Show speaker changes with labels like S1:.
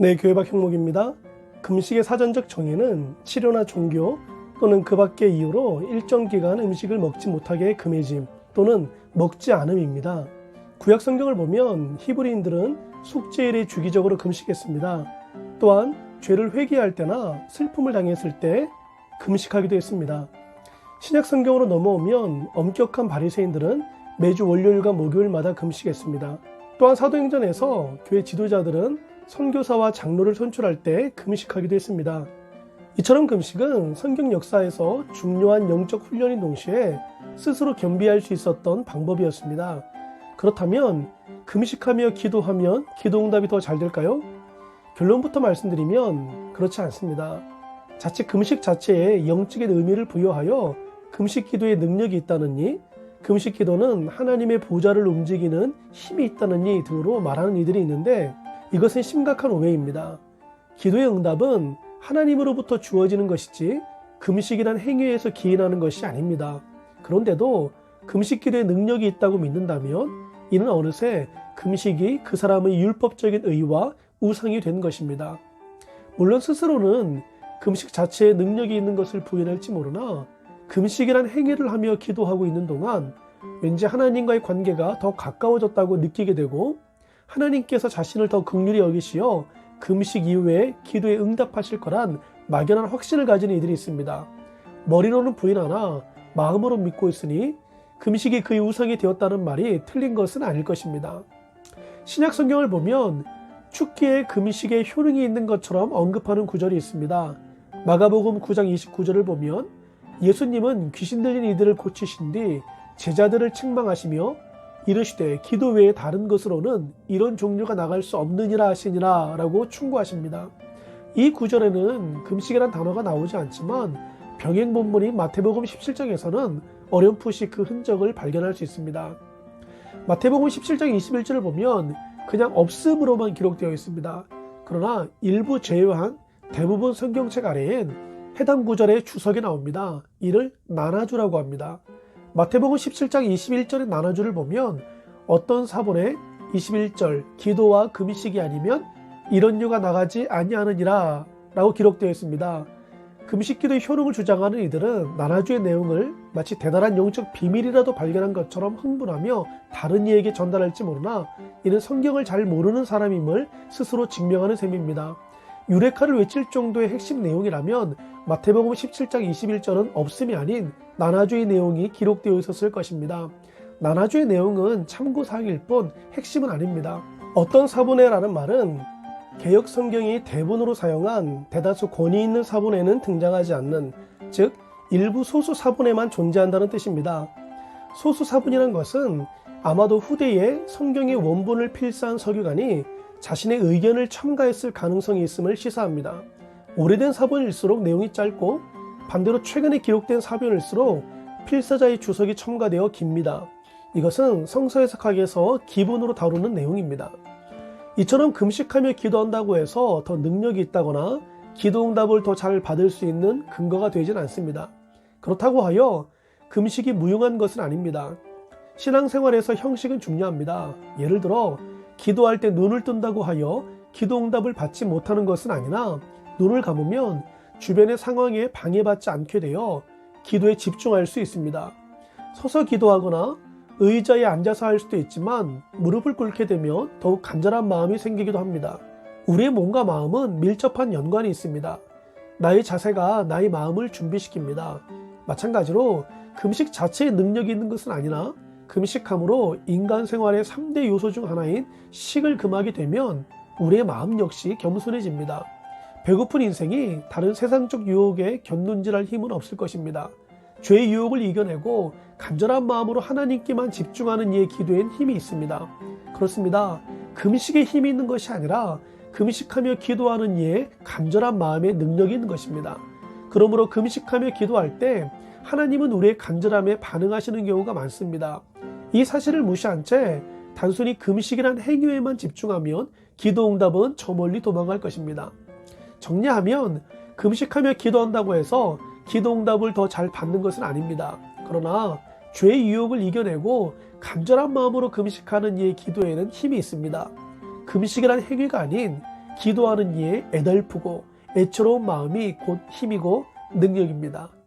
S1: 네, 교회박 형목입니다. 금식의 사전적 정의는 치료나 종교 또는 그 밖의 이유로 일정 기간 음식을 먹지 못하게 금해짐 또는 먹지 않음입니다. 구약 성경을 보면 히브리인들은 속죄일에 주기적으로 금식했습니다. 또한 죄를 회개할 때나 슬픔을 당했을 때 금식하기도 했습니다. 신약 성경으로 넘어오면 엄격한 바리새인들은 매주 월요일과 목요일마다 금식했습니다. 또한 사도행전에서 교회 지도자들은 선교사와 장로를 선출할 때 금식하기도 했습니다. 이처럼 금식은 성경 역사에서 중요한 영적 훈련인 동시에 스스로 겸비할 수 있었던 방법이었습니다. 그렇다면 금식하며 기도하면 기도응답이 더 잘 될까요? 결론부터 말씀드리면 그렇지 않습니다. 자칫 금식 자체에 영적인 의미를 부여하여 금식 기도에 능력이 있다느니, 금식 기도는 하나님의 보좌를 움직이는 힘이 있다느니 등으로 말하는 이들이 있는데, 이것은 심각한 오해입니다. 기도의 응답은 하나님으로부터 주어지는 것이지 금식이란 행위에서 기인하는 것이 아닙니다. 그런데도 금식 기도에 능력이 있다고 믿는다면 이는 어느새 금식이 그 사람의 율법적인 의와 우상이 된 것입니다. 물론 스스로는 금식 자체에 능력이 있는 것을 부인할지 모르나 금식이란 행위를 하며 기도하고 있는 동안 왠지 하나님과의 관계가 더 가까워졌다고 느끼게 되고, 하나님께서 자신을 더 긍휼히 여기시어 금식 이후에 기도에 응답하실 거란 막연한 확신을 가진 이들이 있습니다. 머리로는 부인하나 마음으로 믿고 있으니 금식이 그의 우상이 되었다는 말이 틀린 것은 아닐 것입니다. 신약 성경을 보면 축기에 금식에 효능이 있는 것처럼 언급하는 구절이 있습니다. 마가복음 9장 29절을 보면 예수님은 귀신 들린 이들을 고치신 뒤 제자들을 책망하시며 이르시되 기도 외에 다른 것으로는 이런 종류가 나갈 수 없느니라 하시니라 라고 충고하십니다. 이 구절에는 금식이란 단어가 나오지 않지만 병행 본문인 마태복음 17장에서는 어렴풋이 그 흔적을 발견할 수 있습니다. 마태복음 17장 21절을 보면 그냥 없음으로만 기록되어 있습니다. 그러나 일부 제외한 대부분 성경책 아래엔 해당 구절의 주석이 나옵니다. 이를 나나주라고 합니다. 마태복음 17장 21절의 나나주를 보면 어떤 사본에 21절 기도와 금식이 아니면 이런 유가 나가지 아니하느니라 라고 기록되어 있습니다. 금식 기도의 효능을 주장하는 이들은 나나주의 내용을 마치 대단한 영적 비밀이라도 발견한 것처럼 흥분하며 다른 이에게 전달할지 모르나 이는 성경을 잘 모르는 사람임을 스스로 증명하는 셈입니다. 유레카를 외칠 정도의 핵심 내용이라면 마태복음 17장 21절은 없음이 아닌 나나주의 내용이 기록되어 있었을 것입니다. 나나주의 내용은 참고사항일 뿐 핵심은 아닙니다. 어떤 사본에라는 말은 개역 성경이 대본으로 사용한 대다수 권위 있는 사본에는 등장하지 않는, 즉 일부 소수 사본에만 존재한다는 뜻입니다. 소수 사본이란 것은 아마도 후대에 성경의 원본을 필사한 서기관이 자신의 의견을 첨가했을 가능성이 있음을 시사합니다. 오래된 사본일수록 내용이 짧고 반대로 최근에 기록된 사본일수록 필사자의 주석이 첨가되어 깁니다. 이것은 성서해석학에서 기본으로 다루는 내용입니다. 이처럼 금식하며 기도한다고 해서 더 능력이 있다거나 기도응답을 더 잘 받을 수 있는 근거가 되진 않습니다. 그렇다고 하여 금식이 무용한 것은 아닙니다. 신앙생활에서 형식은 중요합니다. 예를 들어 기도할 때 눈을 뜬다고 하여 기도응답을 받지 못하는 것은 아니나 눈을 감으면 주변의 상황에 방해받지 않게 되어 기도에 집중할 수 있습니다. 서서 기도하거나 의자에 앉아서 할 수도 있지만 무릎을 꿇게 되면 더욱 간절한 마음이 생기기도 합니다. 우리의 몸과 마음은 밀접한 연관이 있습니다. 나의 자세가 나의 마음을 준비시킵니다. 마찬가지로 금식 자체에 능력이 있는 것은 아니나 금식함으로 인간 생활의 3대 요소 중 하나인 식을 금하게 되면 우리의 마음 역시 겸손해집니다. 배고픈 인생이 다른 세상적 유혹에 견눈질할 힘은 없을 것입니다. 죄의 유혹을 이겨내고 간절한 마음으로 하나님께만 집중하는 이의 기도엔 힘이 있습니다. 그렇습니다. 금식에 힘이 있는 것이 아니라 금식하며 기도하는 이의 간절한 마음에 능력이 있는 것입니다. 그러므로 금식하며 기도할 때 하나님은 우리의 간절함에 반응하시는 경우가 많습니다. 이 사실을 무시한 채 단순히 금식이란 행위에만 집중하면 기도응답은 저 멀리 도망갈 것입니다. 정리하면 금식하며 기도한다고 해서 기도응답을 더 잘 받는 것은 아닙니다. 그러나 죄의 유혹을 이겨내고 간절한 마음으로 금식하는 이의 기도에는 힘이 있습니다. 금식이란 행위가 아닌 기도하는 이의 애달프고 애처로운 마음이 곧 힘이고 능력입니다.